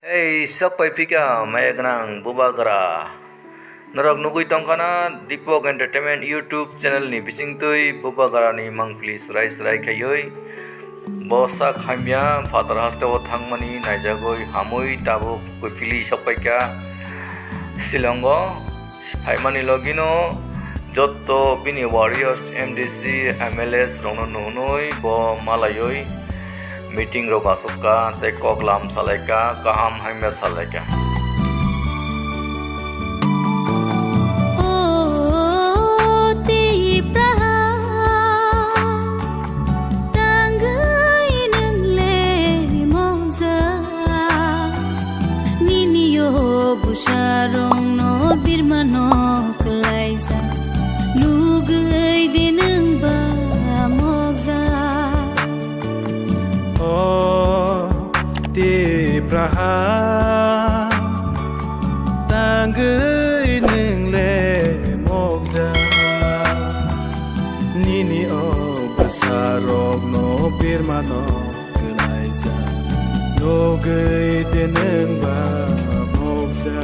Hey, sakpai pika maya ganang buba gara. Narok nugui tongkana Dipok Entertainment YouTube channel ni bising tui buba gara ni mangfli serai serai kayoi. Bosa khamya father haste o thangmani naijagoi hamui tabu kuifili sakpai ka Silongo Haimani logino Jotto bini warriors MDC MLS rono nunoi bo malayoi meeting ro basuka te koklam salaika kaham haime salaika Busarong no birmano kelaisa nugai dineng ba mogza oh ti praha tangai neng le mogza nini o busarong no birmano kelaisa nugai dineng ba mogza